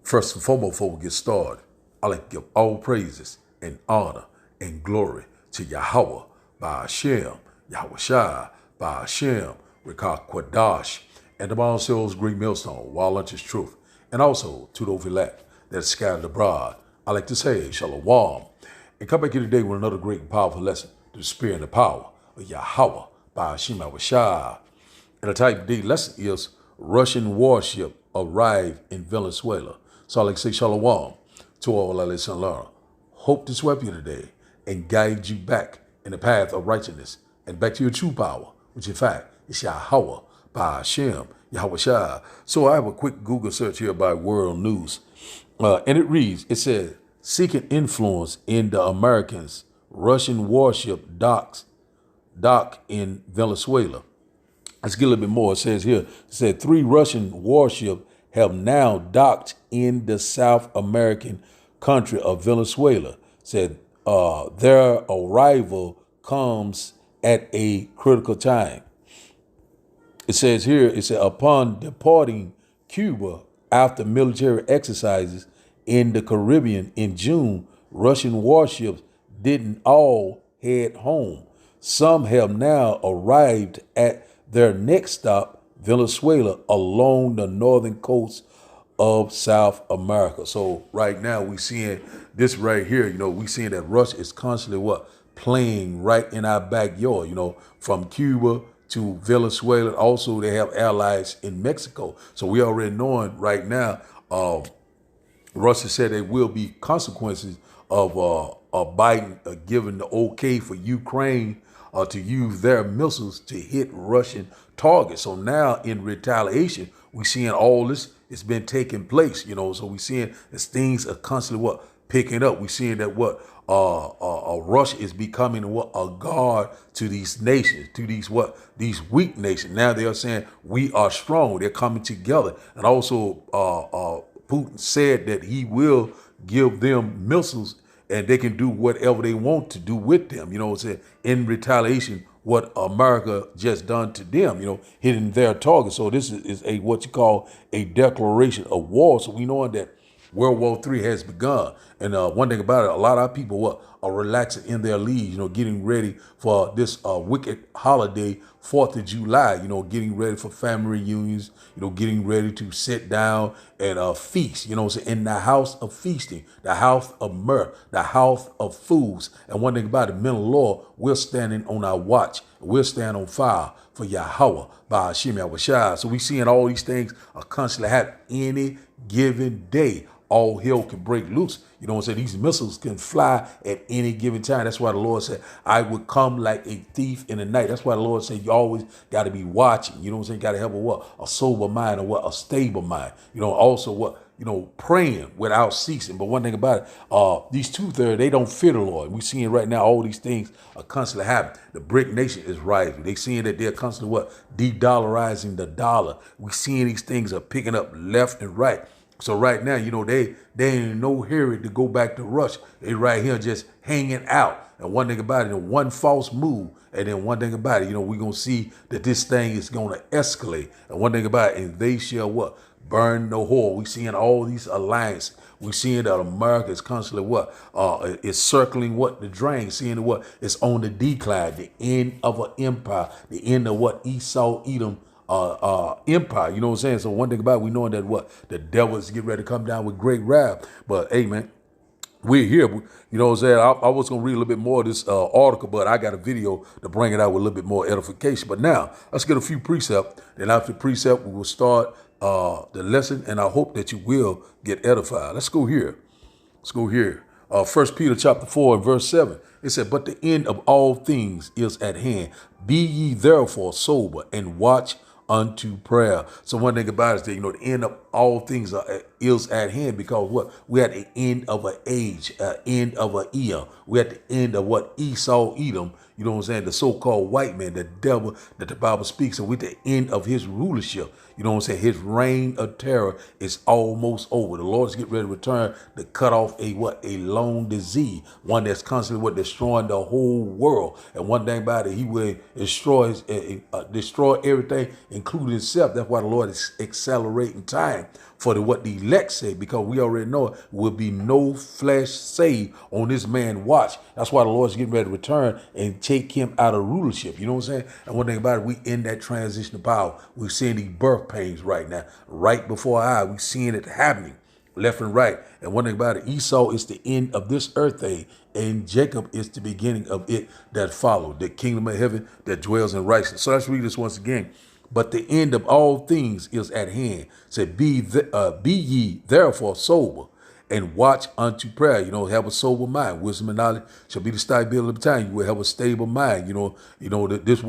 First and foremost, before we get started, I like to give all praises and honor and glory to Yahweh by Hashem, Yahweh Shai by Hashem, Rekah Kwadash, and the Mount Seal's Great Millstone, while lunch is truth, and also to those elect that is scattered abroad. I like to say Shalom, and come back here today with another great and powerful lesson to the spirit and the power of Yahweh by Hashem, Yahweh Shai. And the type of day lesson is Russian warship arrived in Venezuela. So I like to say Shalom to all our lessons learned. Hope to sweep you today and guide you back in the path of righteousness and back to your true power, which in fact is Yahweh by Hashem, Yahweh Shai. So I have a quick Google search here by World News. And it reads, it says, seeking influence in the Americans, Russian warship dock in Venezuela. Let's get a little bit more. It says here, it said 3 Russian warships have now docked in the South American country of Venezuela. It said their arrival comes at a critical time. It says here, it said upon departing Cuba after military exercises in the Caribbean in June, Russian warships didn't all head home. Some have now arrived at their next stop, Venezuela, along the northern coast of South America. So right now we seeing this right here, we seeing that Russia is constantly playing right in our backyard, from Cuba to Venezuela. Also, they have allies in Mexico. So we already knowing right now, Russia said there will be consequences of Biden giving the okay for Ukraine to use their missiles to hit Russian targets. So now in retaliation, we're seeing all this has been taking place, so we're seeing as things are constantly picking up. We're seeing that Russia is becoming a guard to these nations, to these weak nations. Now they are saying we are strong. They're coming together. And also Putin said that he will give them missiles and they can do whatever they want to do with them, in retaliation, what America just done to them, hitting their target. So this is a what you call a declaration of war. So we know that World War III has begun. And one thing about it, a lot of people are relaxing in their leaves, getting ready for this wicked holiday, 4th of July, getting ready for family reunions, getting ready to sit down and feast, in the house of feasting, the house of mirth, the house of foods. And one thing about it, men of the Lord, we're standing on our watch. We're standing on fire for Yahweh by Hashem, Yahweh Shai. So we seeing all these things are constantly happening any given day. All hell can break loose. These missiles can fly at any given time. That's why the Lord said, I would come like a thief in the night. That's why the Lord said, you always got to be watching. Got to have a sober mind or a stable mind. Also praying without ceasing. But one thing about it, these 2/3, they don't fear the Lord. We're seeing right now all these things are constantly happening. The BRIC nation is rising. They're seeing that they're constantly de-dollarizing the dollar. We're seeing these things are picking up left and right. So right now, they ain't in no hurry to go back to Russia. They right here just hanging out. And one thing about it, one false move, and then one thing about it, we're going to see that this thing is going to escalate. And one thing about it, and they shall burn the whore. We're seeing all these alliances. We're seeing that America is constantly is circling the drain, seeing it's on the decline, the end of an empire, the end of Esau, Edom, empire. So one thing about it, we know that the devil is getting ready to come down with great wrath. But hey, man, we're here. I was going to read a little bit more of this article, but I got a video to bring it out with a little bit more edification. But now let's get a few precepts. Then after precept, we will start the lesson, and I hope that you will get edified. Let's go here. 1 Peter chapter 4 and verse 7. It said, but the end of all things is at hand. Be ye therefore sober and watch unto prayer. So one thing about it is that, the end of all things is at hand, because we're at the end of an age, end of an eon. We're at the end of Esau, Edom, the so-called white man, the devil that the Bible speaks of. We're at the end of his rulership. His reign of terror is almost over. The Lord's getting ready to return to cut off a lone disease, one that's constantly destroying the whole world. And one thing about it, he will destroy everything, including himself. That's why the Lord is accelerating time for what the elect say, because we already know it will be no flesh saved on this man watch. That's why the Lord's getting ready to return and take him out of rulership. You know what I'm saying? And one thing about it, we in that transition of power. We're seeing these birth pains right now, right before our eyes. We're seeing it happening left and right. And one thing about it, Esau is the end of this earth thing, and Jacob is the beginning of it that followed, the kingdom of heaven that dwells in righteousness. So let's read this once again. But the end of all things is at hand. Said, be ye therefore sober and watch unto prayer. You know, have a sober mind. Wisdom and knowledge shall be the stability of time. You will have a stable mind. You know that this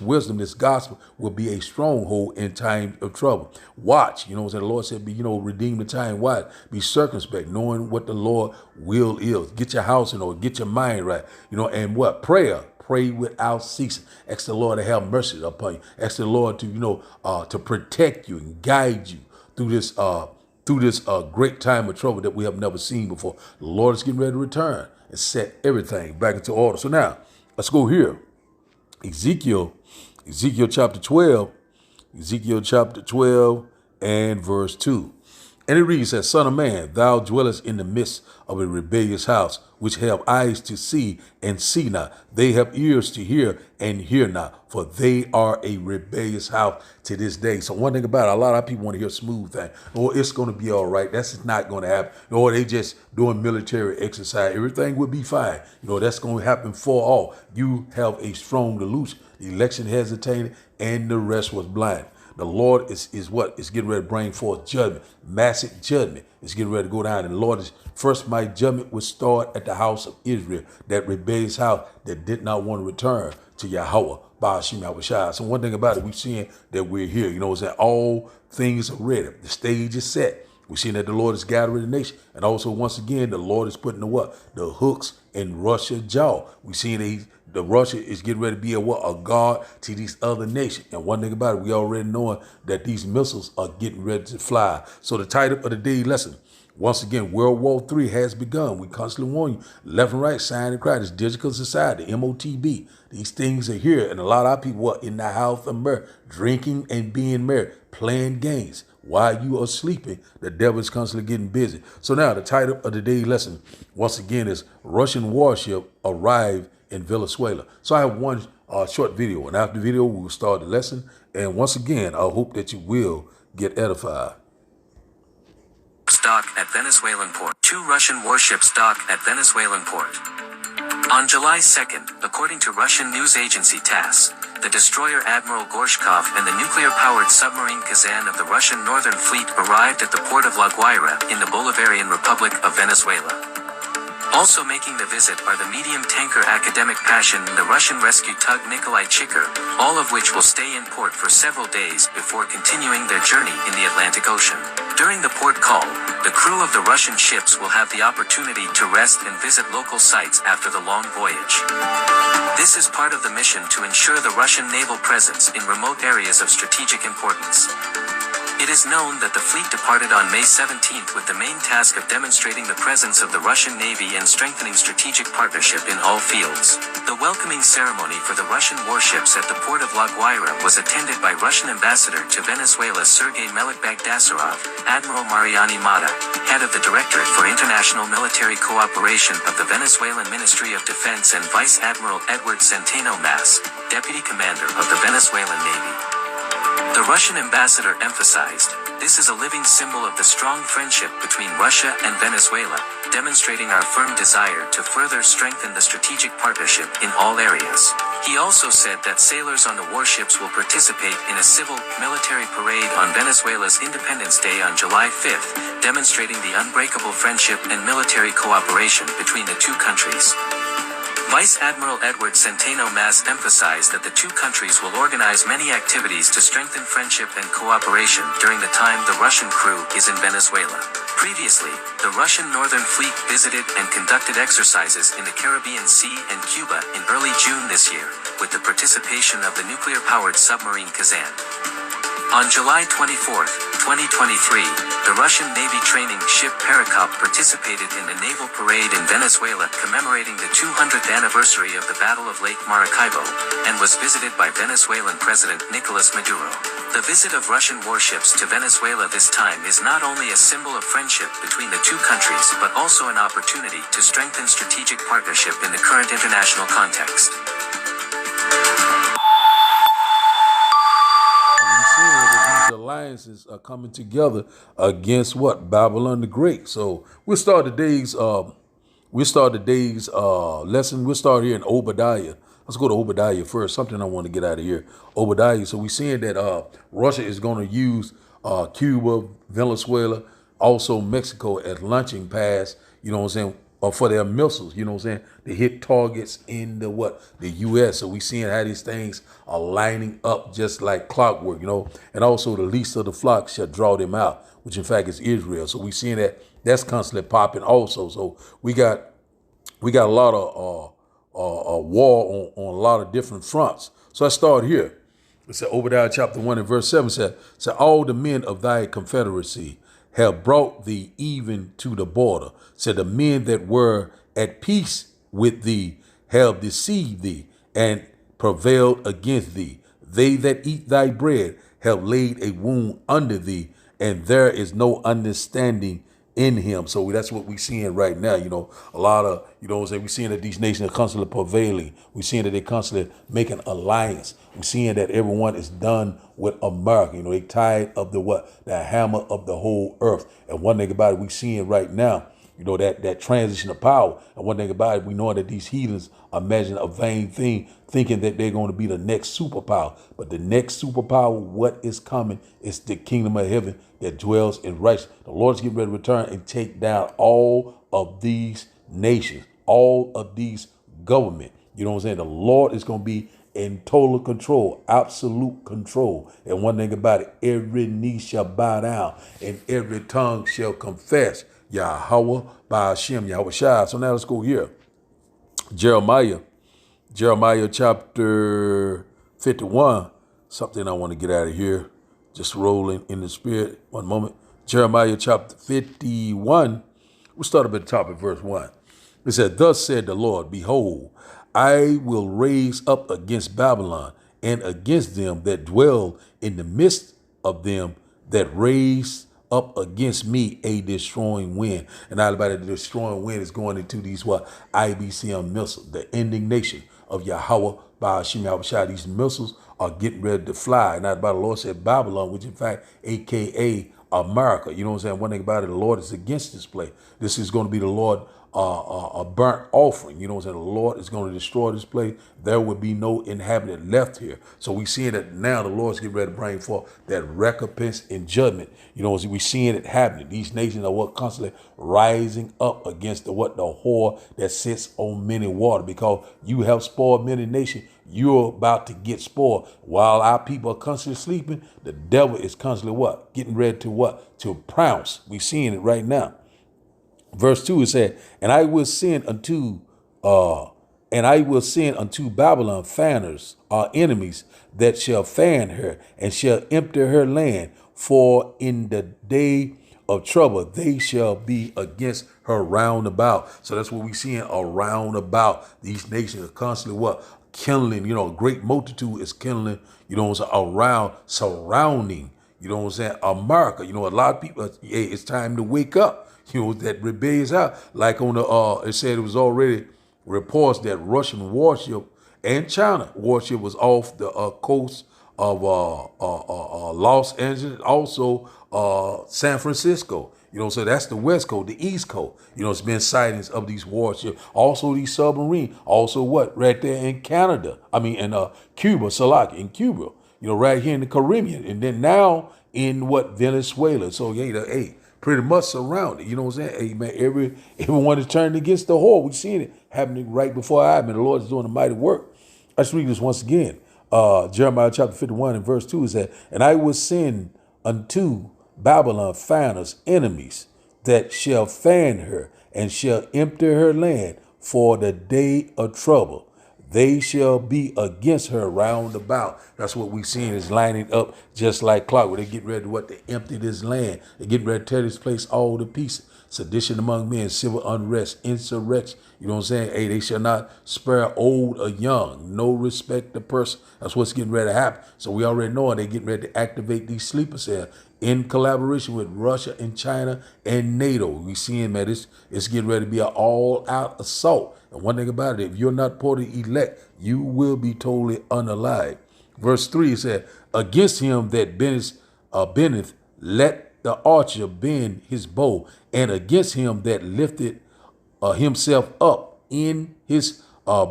wisdom, this gospel will be a stronghold in time of trouble. Watch. You know, the Lord said, redeem the time. Watch. Be circumspect, knowing what the Lord will is. Get your house in order. Get your mind right. And what? Prayer. Pray without ceasing. Ask the Lord to have mercy upon you. Ask the Lord to, to protect you and guide you through this great time of trouble that we have never seen before. The Lord is getting ready to return and set everything back into order. So now, let's go here. Ezekiel chapter 12, and verse 2. And it reads, as son of man, thou dwellest in the midst of a rebellious house, which have eyes to see and see not. They have ears to hear and hear not, for they are a rebellious house to this day. So one thing about it, a lot of people want to hear smooth thing. It's going to be all right. That's not going to happen. They just doing military exercise. Everything will be fine. That's going to happen for all. You have a strong delusion. The election hesitated and the rest was blind. The Lord is getting ready to bring forth judgment, massive judgment. It's getting ready to go down. And the Lord first my judgment would start at the house of Israel, that rebellious house that did not want to return to Yahweh, Ba'ashim Yahushua. So one thing about it, we're seeing that we're here. Is that all things are ready. The stage is set. We're seeing that the Lord is gathering the nation. And also, once again, the Lord is putting the hooks in Russia's jaw. We're seeing the Russia is getting ready to be a guard to these other nations. And one thing about it, we already knowing that these missiles are getting ready to fly. So the title of the day lesson, once again, World War III has begun. We constantly warn you, left and right, sign and cry. This digital society, MOTB. These things are here. And a lot of people are in the house of mirth, drinking and being merry, playing games. While you are sleeping, the devil is constantly getting busy. So now the title of the day lesson, once again, is Russian warship arrived in Venezuela. So I have one short video, and after the video, we will start the lesson. And once again, I hope that you will get edified. Dock at Venezuelan port. 2 Russian warships dock at Venezuelan port. On July 2nd, according to Russian news agency TASS, the destroyer Admiral Gorshkov and the nuclear-powered submarine Kazan of the Russian Northern Fleet arrived at the port of La Guaira in the Bolivarian Republic of Venezuela. Also making the visit are the medium tanker Academic Passion and the Russian rescue tug Nikolai Chikir, all of which will stay in port for several days before continuing their journey in the Atlantic Ocean. During the port call, the crew of the Russian ships will have the opportunity to rest and visit local sites after the long voyage. This is part of the mission to ensure the Russian naval presence in remote areas of strategic importance. It is known that the fleet departed on May 17th with the main task of demonstrating the presence of the Russian Navy and strengthening strategic partnership in all fields. The welcoming ceremony for the Russian warships at the port of La Guaira was attended by Russian ambassador to Venezuela Sergei Melikbagdasarov, Admiral Mariani Mata, head of the Directorate for International Military Cooperation of the Venezuelan Ministry of Defense, and Vice Admiral Edward Centeno Mas, Deputy Commander of the Venezuelan Navy. The Russian ambassador emphasized, this is a living symbol of the strong friendship between Russia and Venezuela, demonstrating our firm desire to further strengthen the strategic partnership in all areas. He also said that sailors on the warships will participate in a civil, military parade on Venezuela's Independence Day on July 5th, demonstrating the unbreakable friendship and military cooperation between the two countries. Vice Admiral Edward Centeno Mas emphasized that the two countries will organize many activities to strengthen friendship and cooperation during the time the Russian crew is in Venezuela. Previously, the Russian Northern Fleet visited and conducted exercises in the Caribbean Sea and Cuba in early June this year, with the participation of the nuclear-powered submarine Kazan. On July 24th, 2023, the Russian Navy training ship Perekop participated in a naval parade in Venezuela commemorating the 200th anniversary of the Battle of Lake Maracaibo, and was visited by Venezuelan President Nicolas Maduro. The visit of Russian warships to Venezuela this time is not only a symbol of friendship between the two countries but also an opportunity to strengthen strategic partnership in the current international context. Alliances are coming together against what? Babylon the Great. So we'll start today's lesson. We'll start here in Obadiah. Let's go to Obadiah first. Something I want to get out of here. Obadiah. So we're seeing that Russia is going to use Cuba, Venezuela, also Mexico as launching pads, you know what I'm saying, for their missiles, you know what I'm saying, to hit targets in the U.S. So we seeing how these things are lining up just like clockwork, you know, and also the least of the flock shall draw them out, which in fact is Israel. So we seeing that that's constantly popping also. So we got a lot of war on a lot of different fronts. So I start here. It said Obadiah chapter 1 and verse 7 said, all the men of thy confederacy have brought thee even to the border. Said the men that were at peace with thee have deceived thee and prevailed against thee. They that eat thy bread have laid a wound under thee, and there is no understanding in him. So that's what we're seeing right now. You know, a lot of, you know what I'm saying, we're seeing that these nations are constantly prevailing. We're seeing that they're constantly making alliance. We're seeing that everyone is done with America. You know, they tired of the hammer of the whole earth. And one thing about it, we're seeing right now, you know, that transition of power. And one thing about it, we know that these heathens are imagining a vain thing, thinking that they're going to be the next superpower. But the next superpower, what is coming, is the kingdom of heaven that dwells in righteousness. The Lord's getting ready to return and take down all of these nations, all of these government. You know what I'm saying? The Lord is going to be in total control, absolute control. And one thing about it, every knee shall bow down and every tongue shall confess Yahweh by Hashem, Yahweh Shai. So now let's go here. Jeremiah chapter 51. Something I want to get out of here. Just rolling in the spirit. One moment. Jeremiah chapter 51. We'll start up at the top of verse 1. It said, thus said the Lord, behold, I will raise up against Babylon and against them that dwell in the midst of them that raise up against me a destroying wind. And all about it, the destroying wind is going into these IBCM missiles, the indignation of Yahweh by Hashem Yahweh Shai. These missiles are getting ready to fly. And that's about the Lord said Babylon, which in fact, AKA America. You know what I'm saying? One thing about it, the Lord is against this place. This is going to be the Lord a burnt offering. You know what I'm saying? The Lord is going to destroy this place. There will be no inhabitant left here. So we seeing that now the Lord's getting ready to bring forth that recompense and judgment. You know, we seeing it happening. These nations are constantly rising up against the whore that sits on many water, because you have spoiled many nations. You're about to get spoiled. While our people are constantly sleeping, the devil is constantly getting ready to pounce. We seeing it right now. Verse 2, it said, and I will send unto Babylon fanners, our enemies, that shall fan her and shall empty her land. For in the day of trouble they shall be against her round about. So that's what we seeing around about. These nations are constantly kindling. You know, a great multitude is kindling. You know, around surrounding. You know what I'm saying? America. You know, a lot of people. Hey, it's time to wake up. You know, that rebellious out. Like on it said it was already reports that Russian warship and China warship was off the coast of Los Angeles, also San Francisco. You know, so that's the West Coast, the East Coast. You know, it's been sightings of these warships. Also these submarines. Also right there in Canada. I mean, in Cuba, in Cuba. You know, right here in the Caribbean. And then now in Venezuela. So, hey, pretty much surrounded. You know what I'm saying? Hey, man, everyone is turning against the whore. We've seen it happening right before our eyes. Man, the Lord is doing a mighty work. Let's read this once again. Jeremiah chapter 51 and verse 2 is that, and I will send unto Babylon fanners, enemies, that shall fan her and shall empty her land for the day of trouble. they shall be against her round about. That's what we seeing is lining up just like clockwork. They get ready to empty this land. They get ready to tear this place all to pieces. Sedition among men, civil unrest, insurrection. You know what I'm saying? Hey, they shall not spare old or young. No respect to person. That's what's getting ready to happen. So we already know they getting ready to activate these sleeper cells in collaboration with Russia and China and NATO. We seeing, man, it's getting ready to be an all-out assault. And one thing about it, if you're not part of the elect, you will be totally unalive. Verse 3 said, against him that bendeth, let the archer bend his bow, and against him that lifted himself up in his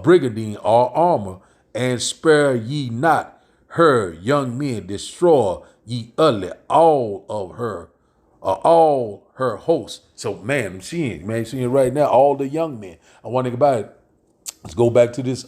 brigandine or armor, and spare ye not her young men, destroy ye utterly all her hosts. So man, I'm seeing right now, all the young men. I want to think about it. Let's go back to this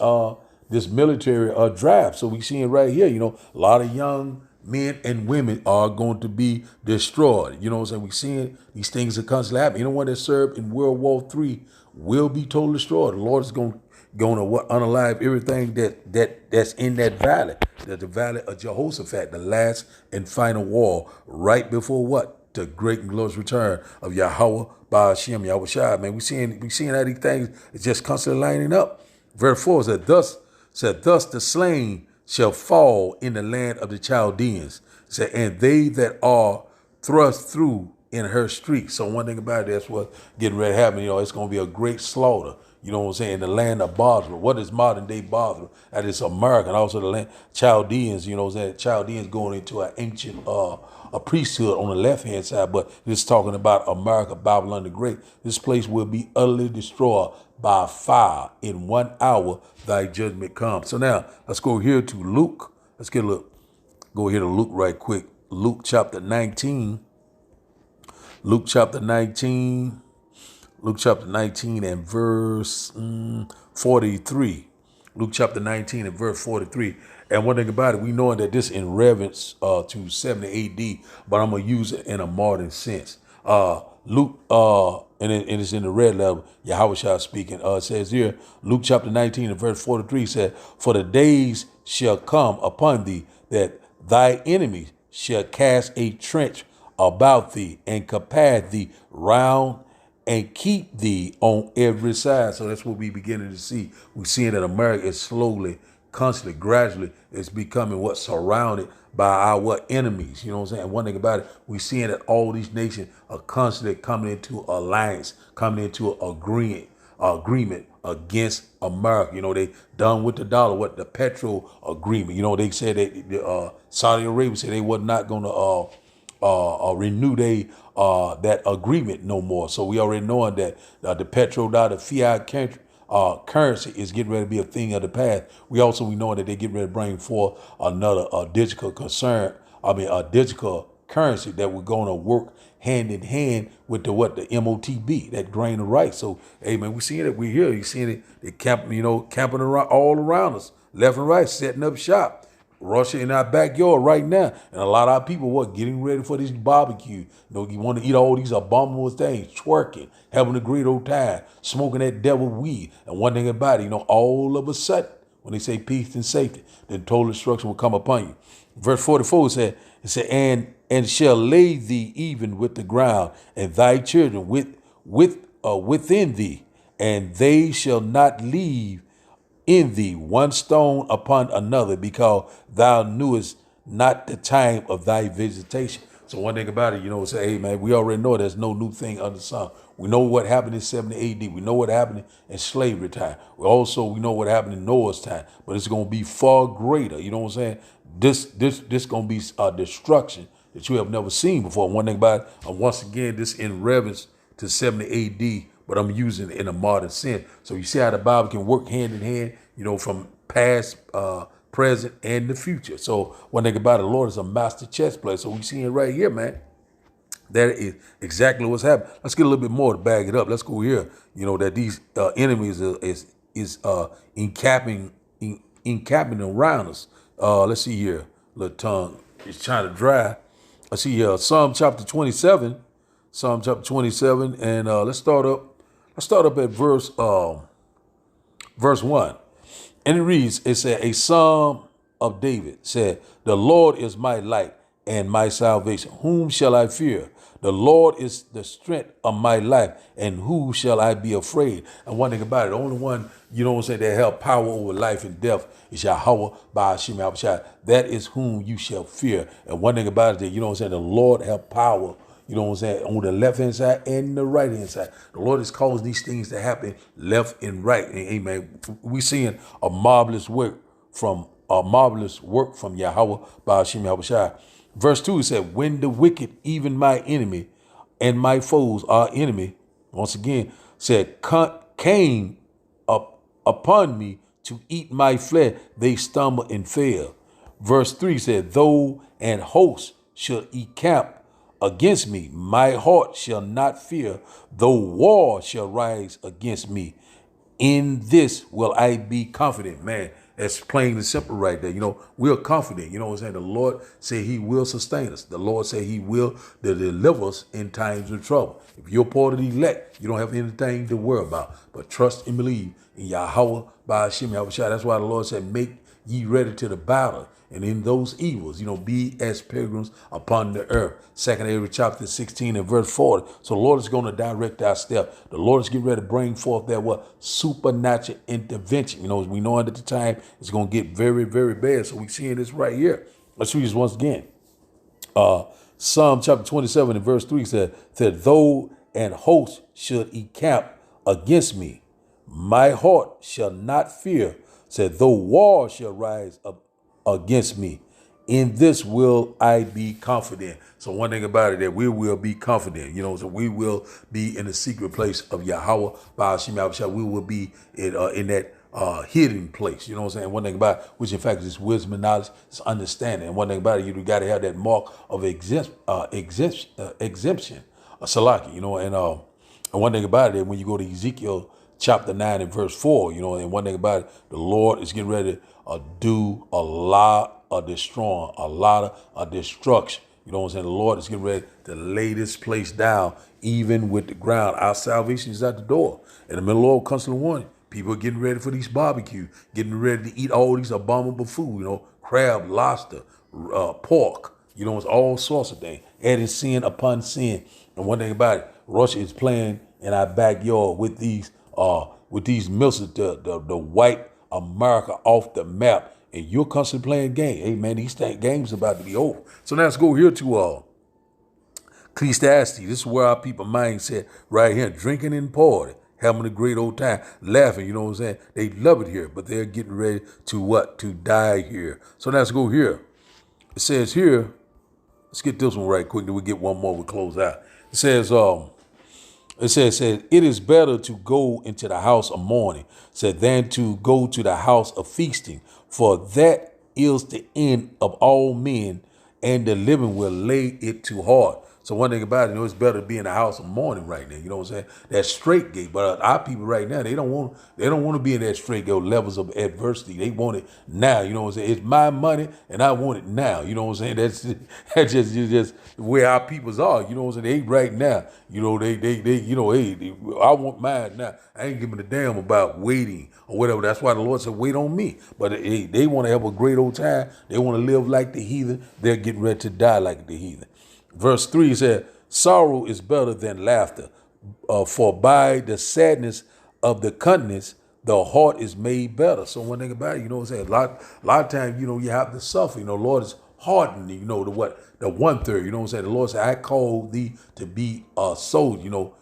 military draft. So we seeing right here, a lot of young men and women are going to be destroyed. You know what I'm saying? We seeing these things are constantly happening. Anyone that served in World War III will be totally destroyed. The Lord is going to unalive everything that's in that valley. That's the valley of Jehoshaphat, the last and final war, right before what? The great and glorious return of Yahweh by Hashem, Yahweh Shai. Man, we seeing how these things is just constantly lining up. Verse 4 said, thus the slain shall fall in the land of the Chaldeans. Said, and they that are thrust through in her streets. So one thing about it, that's what's getting ready to happen. It's going to be a great slaughter. You know what I'm saying? The land of Basra. What is modern day Basra? That is American. Also the land Chaldeans. You know what I'm saying? Chaldeans going into an ancient a priesthood on the left hand side, but this is talking about America, Babylon the Great. This place will be utterly destroyed by fire. In 1 hour thy judgment comes. So now let's go here to Luke. Let's go here to Luke right quick. Luke chapter 19. Luke chapter 19 and verse 43. Luke chapter 19 and verse 43. And one thing about it, we know that this in reference to 70 AD, but I'm going to use it in a modern sense. Luke, and it's in the red level, Yahushua speaking, says here, Luke chapter 19 and verse 43 said, for the days shall come upon thee that thy enemies shall cast a trench about thee and compass thee round and keep thee on every side. So that's what we beginning to see. We're seeing that America is slowly, constantly, gradually, it's becoming what's surrounded by our enemies. You know what I'm saying? One thing about it, we're seeing that all these nations are constantly coming into alliance, coming into agreement against America. They done with the dollar, what the petrol agreement. They said that Saudi Arabia said they were not going to renew that agreement no more. So we already knowing that the petrodollar, fiat currency is getting ready to be a thing of the past. We know that they get ready to bring forth another digital digital currency that we're going to work hand in hand with the MOTB, that grain of rice. So, hey man, we seeing it. We here. You seeing it? They camping around all around us, left and right, setting up shop. Russia in our backyard right now, and a lot of our people getting ready for this barbecue. You want to eat all these abominable things, twerking, having a great old time, smoking that devil weed. And one thing about it, all of a sudden, when they say peace and safety, then total destruction will come upon you. Verse 44 said, and shall lay thee even with the ground, and thy children within thee, and they shall not leave in thee one stone upon another, because thou knewest not the time of thy visitation. So one thing about it, say, hey man, we already know there's no new thing under the sun. We know what happened in 70 AD. We know what happened in slavery time. We know what happened in Noah's time, but it's going to be far greater. You know what I'm saying? This going to be a destruction that you have never seen before. One thing about it, once again, this in reference to 70 AD, but I'm using it in a modern sense. So you see how the Bible can work hand in hand, from past, present, and the future. So one thing about it, the Lord is a master chess player. So we see it right here, man. That is exactly what's happening. Let's get a little bit more to back it up. Let's go here. That these enemies is encamping around us. Let's see here. Little tongue is trying to dry. Let's see here. Psalm chapter 27. And let's start up at verse 1. And it reads, it said, a Psalm of David said, the Lord is my light and my salvation. Whom shall I fear? The Lord is the strength of my life, and who shall I be afraid? And one thing about it, the only one, you know what I'm saying, that have power over life and death is Yahweh by Hashem Yahushua. That is whom you shall fear. And one thing about it, that you know what I'm saying, the Lord have power, you know what I'm saying, on the left hand side and the right hand side. The Lord is causing these things to happen left and right. And amen. We seeing a marvelous work from Yahweh by Hashem Yahushua. Verse 2 said, when the wicked, even my enemy and my foes, our enemy, once again, said, came up upon me to eat my flesh, they stumble and fell. Verse 3 said, though an host should encamp against me, my heart shall not fear, though war shall rise against me. In this will I be confident. Man, that's plain and simple right there. You know, we're confident. You know what I'm saying? The Lord said he will sustain us. The Lord said he will deliver us in times of trouble. If you're part of the elect, you don't have anything to worry about, but trust and believe in Yahweh by Hashem Yahushua. That's why the Lord said, make ye ready to the battle. And in those evils, you know, be as pilgrims upon the earth. 2 Amos chapter 16 and verse 40. So the Lord is going to direct our step. The Lord is getting ready to bring forth that supernatural intervention. You know, as we know at the time, it's going to get very, very bad. So we're seeing this right here. Let's read this once again. Psalm chapter 27 and verse 3 said, though an host should encamp against me, my heart shall not fear. Said, though war shall rise up against me, in this will I be confident. So one thing about it, that we will be confident, you know, so we will be in the secret place of Yahweh by Hashem Yahushua. We will be in that hidden place, you know what I'm saying? One thing about it, which in fact is wisdom and knowledge, is understanding. And one thing about it, you got to have that mark of exemption, Salaki, you know, and one thing about it, when you go to Ezekiel chapter 9 and verse 4, you know, and one thing about it, the Lord is getting ready to do a lot of destroying, a lot of destruction. You know what I'm saying? The Lord is getting ready to lay this place down, even with the ground. Our salvation is at the door. In the middle of constant warning, people are getting ready for these barbecues, getting ready to eat all these abominable food, you know, crab, lobster, pork, you know, it's all sorts of things, adding sin upon sin. And one thing about it, Russia is playing in our backyard with these missiles to wipe America off the map. And you're constantly playing games. Hey, man, these games about to be over. So now let's go here to Ecclesiastes. This is where our people mindset right here. Drinking and party, having a great old time, laughing, you know what I'm saying? They love it here, but they're getting ready to what? To die here. So now let's go here. It says here, let's get this one right quick, then we get one more, we'll close out. It says, it is better to go into the house of mourning, than to go to the house of feasting, for that is the end of all men, and the living will lay it to heart. So one thing about it, you know, it's better to be in the house of mourning right now. You know what I'm saying? That straight gate. But our people right now, they don't want to be in that straight gate levels of adversity. They want it now. You know what I'm saying? It's my money and I want it now. You know what I'm saying? That's just where our peoples are. You know what I'm saying? They right now. You know, they you know, hey, I want mine now. I ain't giving a damn about waiting or whatever. That's why the Lord said, wait on me. But hey, they want to have a great old time. They want to live like the heathen. They're getting ready to die like the heathen. Verse 3 said, sorrow is better than laughter, for by the sadness of the countenance, the heart is made better. So one thing about it, you know what I'm saying? A lot of times, you know, you have to suffer. You know, Lord is hardening, you know, the 1/3. You know what I'm saying? The Lord said, I called thee to be a soldier. You know,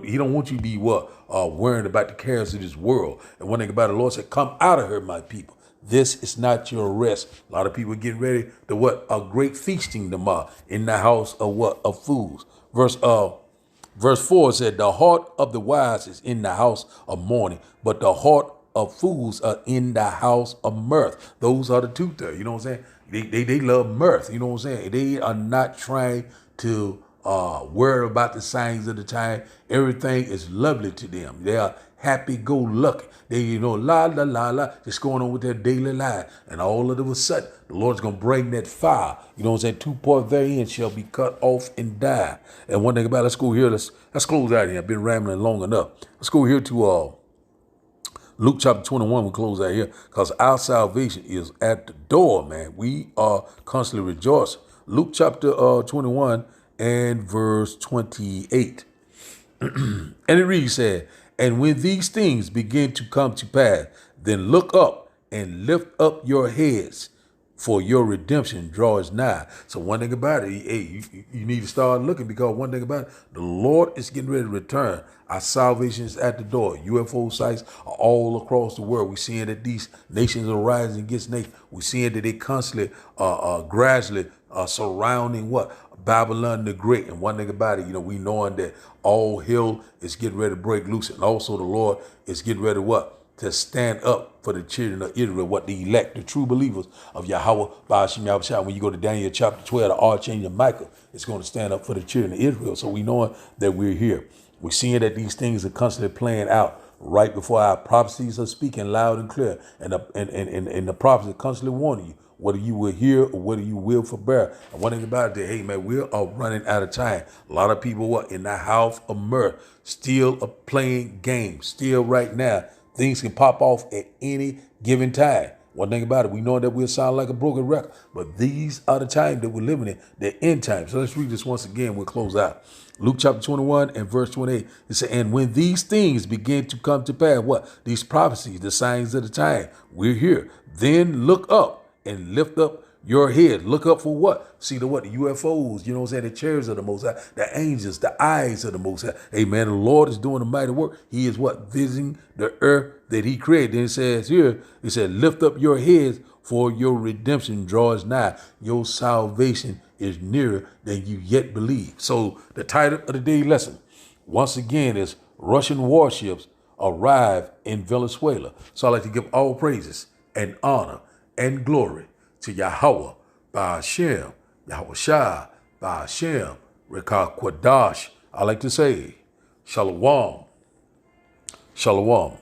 he don't want you to be worrying about the cares of this world. And one thing about it, the Lord said, come out of her, my people. This is not your rest. A lot of people getting ready to a great feasting tomorrow in the house of fools. Verse 4 said, the heart of the wise is in the house of mourning, but the heart of fools are in the house of mirth. Those are the two there. You know what I'm saying? They love mirth. You know what I'm saying? They are not trying to worry about the signs of the time. Everything is lovely to them. They are happy-go-lucky. They, you know, just going on with their daily life. And all of a sudden, the Lord's going to bring that fire. You know what I'm saying? 2 part therein shall be cut off and die. And one thing about it, let's go here. Let's close out here. I've been rambling long enough. Let's go here to Luke chapter 21, we close out here because our salvation is at the door, man. We are constantly rejoicing. Luke chapter 21 and verse 28. And it reads, said, and when these things begin to come to pass, then look up and lift up your heads, for your redemption draws nigh. So one thing about it, hey, you need to start looking, because one thing about it, the Lord is getting ready to return. Our salvation is at the door. UFO sites are all across the world. We're seeing that these nations are rising against nations. We're seeing that they constantly, gradually surrounding what? Babylon the Great. And one thing about it, we knowing that all hell is getting ready to break loose. And also the Lord is getting ready to what? To stand up for the children of Israel, what the elect, the true believers of Yahweh, Ba'ashim Yahushua. When you go to Daniel chapter 12, the archangel Michael is going to stand up for the children of Israel. So we know that we're here. We're seeing that these things are constantly playing out right before our prophecies are speaking loud and clear. And the prophets are constantly warning you, whether you will hear or whether you will forbear. And one thing about it, that, hey, man, we are running out of time. A lot of people, what, in the house of mirth, still are playing games. Still right now, things can pop off at any given time. One thing about it, we know that we'll sound like a broken record, but these are the times that we're living in, the end times. So let's read this once again. We'll close out. Luke chapter 21 and verse 28. It said, and when these things begin to come to pass, what? These prophecies, the signs of the time, we're here. Then look up and lift up your head. Look up for what? See the what? The UFOs, the chariots of the Most High, the angels, the eyes of the Most High. Amen. The Lord is doing a mighty work. He is what? Visiting the earth that he created. Then it says here, it said, lift up your heads, for your redemption draws nigh. Your salvation is nearer than you yet believe. So the title of the day lesson, once again, is Russian warships arrive in Venezuela. So I'd like to give all praises and honor and glory to Yahweh, Ba'ashem, Yahushua, Ba'ashem, Rekah Kwadash. I like to say, Shalom, Shalom.